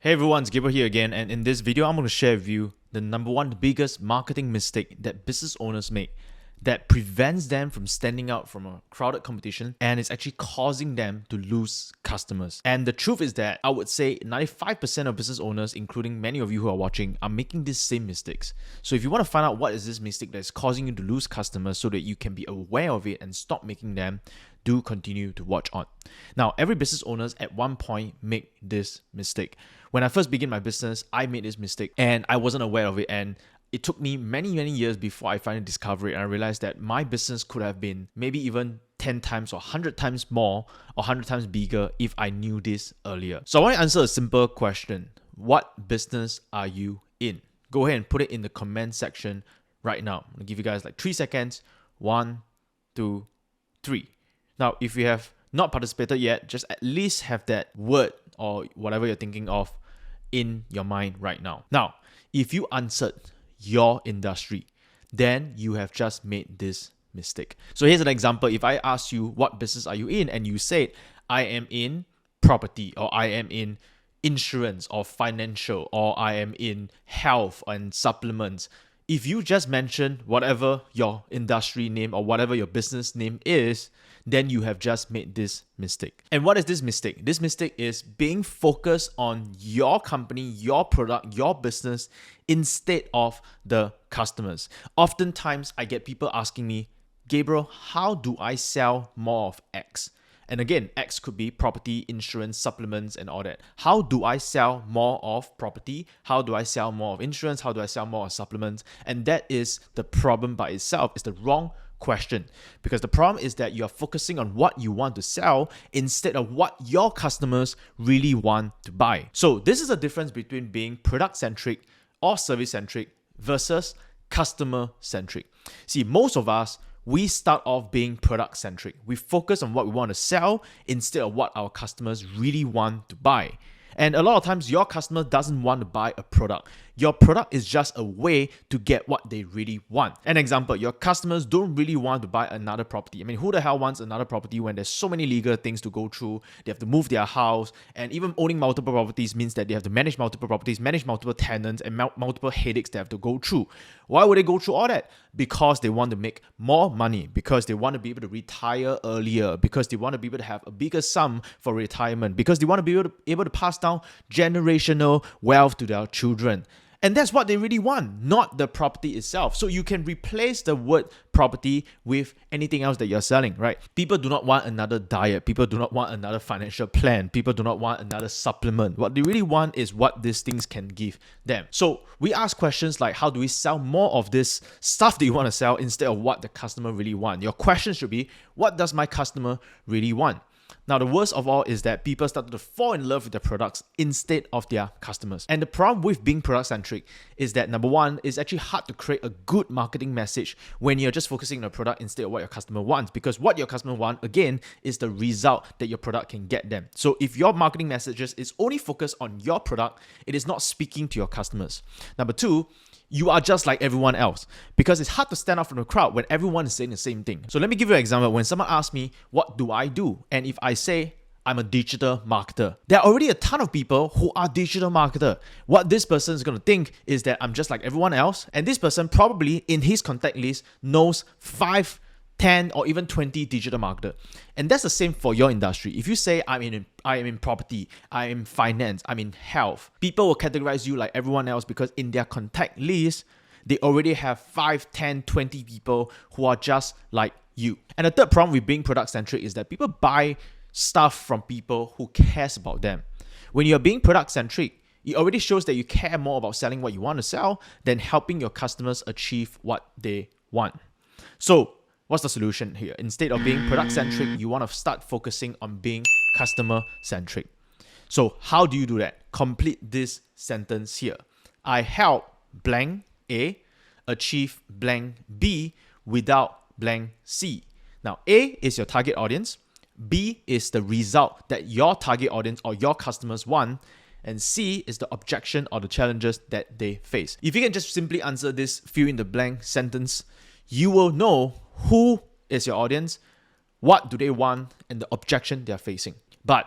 Hey everyone, it's Gabriel here again, and in this video, I'm going to share with you the number one biggest marketing mistake that business owners make that prevents them from standing out from a crowded competition and is actually causing them to lose customers. And the truth is that I would say 95% of business owners, including many of you who are watching, are making these same mistakes. So if you want to find out what is this mistake that's causing you to lose customers so that you can be aware of it and stop making them, do continue to watch on. Now, every business owners at one point make this mistake. When I first began my business, I made this mistake and I wasn't aware of it. And it took me many years before I finally discovered it. And I realized that my business could have been maybe even 10 times or 100 times more or 100 times bigger if I knew this earlier. So I want to answer a simple question. What business are you in? Go ahead and put it in the comment section right now. I'm going to give you guys like 3 seconds. 1, 2, 3. Now, if you have not participated yet, just at least have that word or whatever you're thinking of in your mind right now. Now, if you answered your industry, then you have just made this mistake. So here's an example. If I ask you, what business are you in? And you said, I am in property, or I am in insurance or financial, or I am in health and supplements. If you just mention whatever your industry name or whatever your business name is, then you have just made this mistake. And what is this mistake? This mistake is being focused on your company, your product, your business instead of the customers. Oftentimes, I get people asking me, Gabriel, how do I sell more of X? And again, X could be property, insurance, supplements, and all that. How do I sell more of property? How do I sell more of insurance? How do I sell more of supplements? And that is the problem by itself. It's the wrong question, because the problem is that you're focusing on what you want to sell instead of what your customers really want to buy. So this is a difference between being product-centric or service-centric versus customer-centric. See, most of us, we start off being product-centric. We focus on what we want to sell instead of what our customers really want to buy. And a lot of times, your customer doesn't want to buy a product. Your product is just a way to get what they really want. An example, your customers don't really want to buy another property. I mean, who the hell wants another property when there's so many legal things to go through? They have to move their house, and even owning multiple properties means that they have to manage multiple properties, manage multiple tenants, and multiple headaches they have to go through. Why would they go through all that? Because they want to make more money, because they want to be able to retire earlier, because they want to be able to have a bigger sum for retirement, because they want to be able to pass down generational wealth to their children. And that's what they really want, not the property itself. So you can replace the word property with anything else that you're selling, right? People do not want another diet. People do not want another financial plan. People do not want another supplement. What they really want is what these things can give them. So we ask questions like, how do we sell more of this stuff that you want to sell instead of what the customer really wants? Your question should be, what does my customer really want? Now, the worst of all is that people started to fall in love with their products instead of their customers. And the problem with being product-centric is that, number one, it's actually hard to create a good marketing message when you're just focusing on a product instead of what your customer wants. Because what your customer wants, again, is the result that your product can get them. So if your marketing messages is only focused on your product, it is not speaking to your customers. Number two, you are just like everyone else, because it's hard to stand out from the crowd when everyone is saying the same thing. So let me give you an example. When someone asks me, what do I do? And if I say, I'm a digital marketer, there are already a ton of people who are digital marketer. What this person is going to think is that I'm just like everyone else. And this person probably in his contact list knows 5, 10, or even 20 digital marketer. And that's the same for your industry. If you say I am in property, I am in finance, I'm in health, people will categorize you like everyone else because in their contact list, they already have 5, 10, 20 people who are just like you. And the third problem with being product-centric is that people buy stuff from people who cares about them. When you're being product-centric, it already shows that you care more about selling what you want to sell than helping your customers achieve what they want. So what's the solution here? Instead of being product-centric, you want to start focusing on being customer-centric. So how do you do that? Complete this sentence here. I help blank A achieve blank B without blank C. Now, A is your target audience. B is the result that your target audience or your customers want. And C is the objection or the challenges that they face. If you can just simply answer this fill in the blank sentence, you will know who is your audience, what do they want, and the objection they're facing. But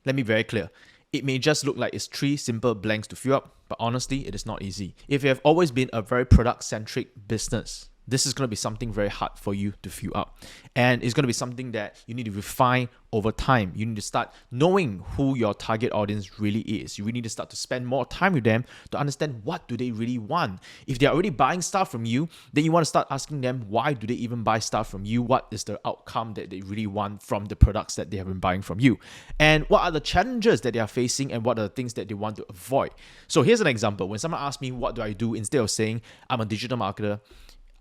let me be very clear. it may just look like it's 3 simple blanks to fill up, but honestly, it is not easy. If you have always been a very product-centric business, this is going to be something very hard for you to fill up. And it's going to be something that you need to refine over time. You need to start knowing who your target audience really is. You really need to start to spend more time with them to understand what do they really want. If they're already buying stuff from you, then you want to start asking them, why do they even buy stuff from you? What is the outcome that they really want from the products that they have been buying from you? And what are the challenges that they are facing, and what are the things that they want to avoid? So here's an example. When someone asks me, what do I do? Instead of saying, I'm a digital marketer,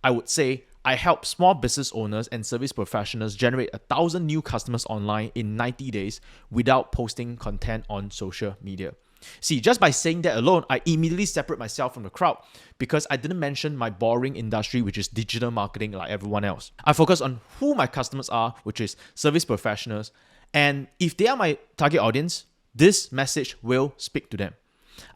I would say, I help small business owners and service professionals generate 1,000 new customers online in 90 days without posting content on social media. See, just by saying that alone, I immediately separate myself from the crowd because I didn't mention my boring industry, which is digital marketing like everyone else. I focus on who my customers are, which is service professionals. And if they are my target audience, this message will speak to them.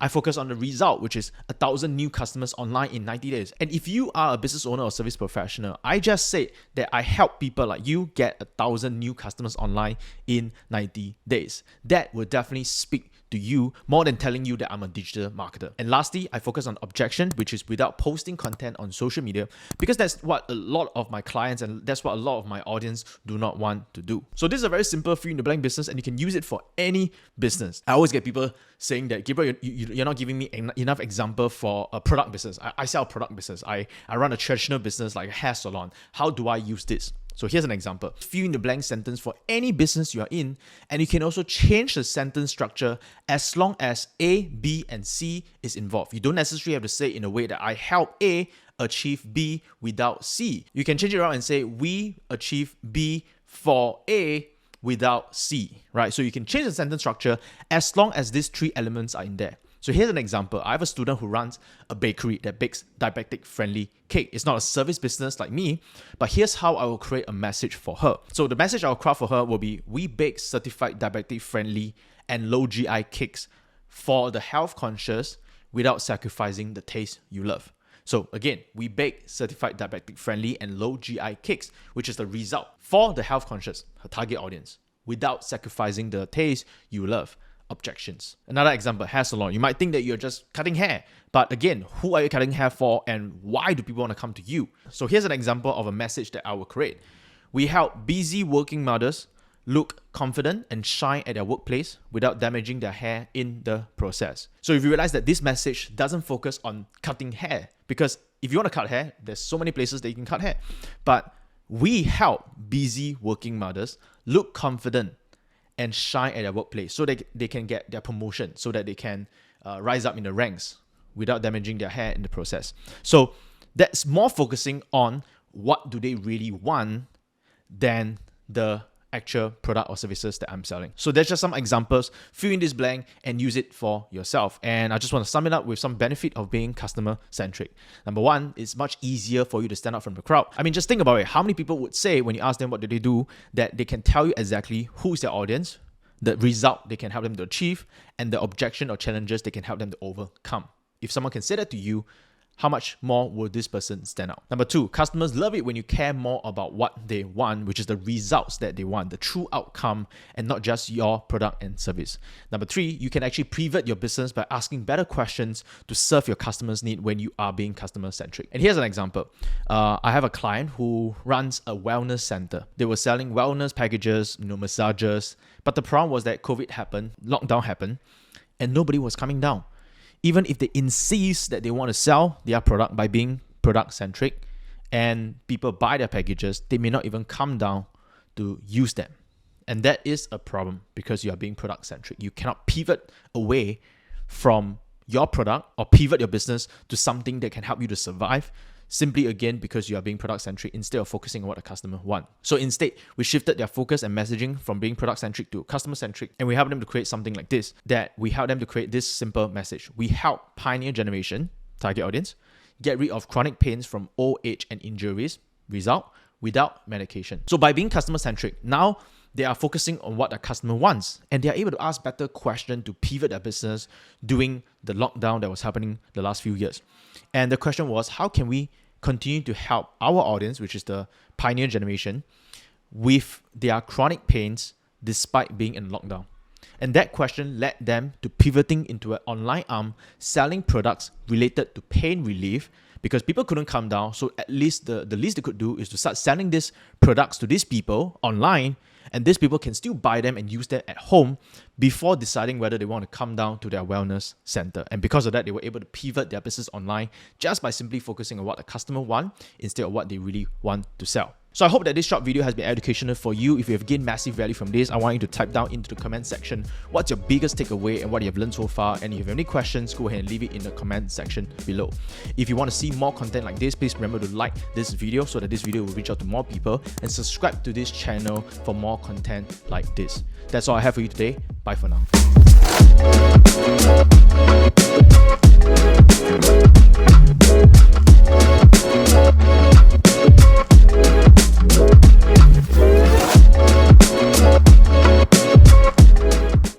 I focus on the result, which is 1,000 new customers online in 90 days. And if you are a business owner or service professional, I just said that I help people like you get 1,000 new customers online in 90 days. That will definitely speak to you more than telling you that I'm a digital marketer. And lastly, I focus on objection, which is without posting content on social media, because that's what a lot of my clients and that's what a lot of my audience do not want to do. So this is a very simple fill in the blank business, and you can use it for any business. I always get people saying that, Gabriel, you're not giving me enough example for a product business. I sell a product business. I run a traditional business like a hair salon. How do I use this? So here's an example. Fill in the blank sentence for any business you are in, and you can also change the sentence structure as long as A, B, and C is involved. You don't necessarily have to say in a way that I help A achieve B without C. You can change it around and say we achieve B for A without C, right? So you can change the sentence structure as long as these 3 elements are in there. So here's an example. I have a student who runs a bakery that bakes diabetic-friendly cake. It's not a service business like me, but here's how I will create a message for her. So the message I'll craft for her will be, we bake certified diabetic-friendly and low GI cakes for the health conscious without sacrificing the taste you love. So again, we bake certified diabetic-friendly and low GI cakes, which is the result for the health conscious, her target audience, without sacrificing the taste you love. Objections. Another example, hair salon. You might think that you're just cutting hair, but again, who are you cutting hair for, and why do people want to come to you? So here's an example of a message that I will create. We help busy working mothers look confident and shine at their workplace without damaging their hair in the process. So if you realize that this message doesn't focus on cutting hair, because if you want to cut hair, there's so many places that you can cut hair, but we help busy working mothers look confident and shine at their workplace so that they can get their promotion, so that they can rise up in the ranks without damaging their hair in the process. So that's more focusing on what do they really want than the actual product or services that I'm selling. So there's just some examples. Fill in this blank and use it for yourself. And I just want to sum it up with some benefit of being customer centric. Number one, it's much easier for you to stand out from the crowd. I mean, just think about it. How many people would say when you ask them what do they do, that they can tell you exactly who's their audience, the result they can help them to achieve, and the objection or challenges they can help them to overcome. If someone can say that to you, how much more will this person stand out? Number two, customers love it when you care more about what they want, which is the results that they want, the true outcome, and not just your product and service. Number three, you can actually pivot your business by asking better questions to serve your customers' need when you are being customer centric. And here's an example. I have a client who runs a wellness center. They were selling wellness packages, massages, but the problem was that COVID happened, lockdown happened, and nobody was coming down. Even if they insist that they want to sell their product by being product-centric and people buy their packages, they may not even come down to use them. And that is a problem because you are being product-centric. You cannot pivot away from your product or pivot your business to something that can help you to survive simply again because you are being product-centric instead of focusing on what the customer wants. So instead, we shifted their focus and messaging from being product-centric to customer-centric, and we help them to create something like this, that we help them to create this simple message. We help pioneer generation, target audience, get rid of chronic pains from old age and injuries, result, without medication. So by being customer-centric, now they are focusing on what the customer wants, and they are able to ask better questions to pivot their business during the lockdown that was happening the last few years. And the question was, how can we continue to help our audience, which is the pioneer generation, with their chronic pains despite being in lockdown? And that question led them to pivoting into an online arm selling products related to pain relief, because people couldn't come down. So at least the least they could do is to start selling these products to these people online, and these people can still buy them and use them at home before deciding whether they want to come down to their wellness center. And because of that, they were able to pivot their business online just by simply focusing on what the customer want instead of what they really want to sell. So I hope that this short video has been educational for you. If you have gained massive value from this, I want you to type down into the comment section what's your biggest takeaway and what you have learned so far. And if you have any questions, go ahead and leave it in the comment section below. If you want to see more content like this, please remember to like this video so that this video will reach out to more people, and subscribe to this channel for more content like this. That's all I have for you today. Bye for now.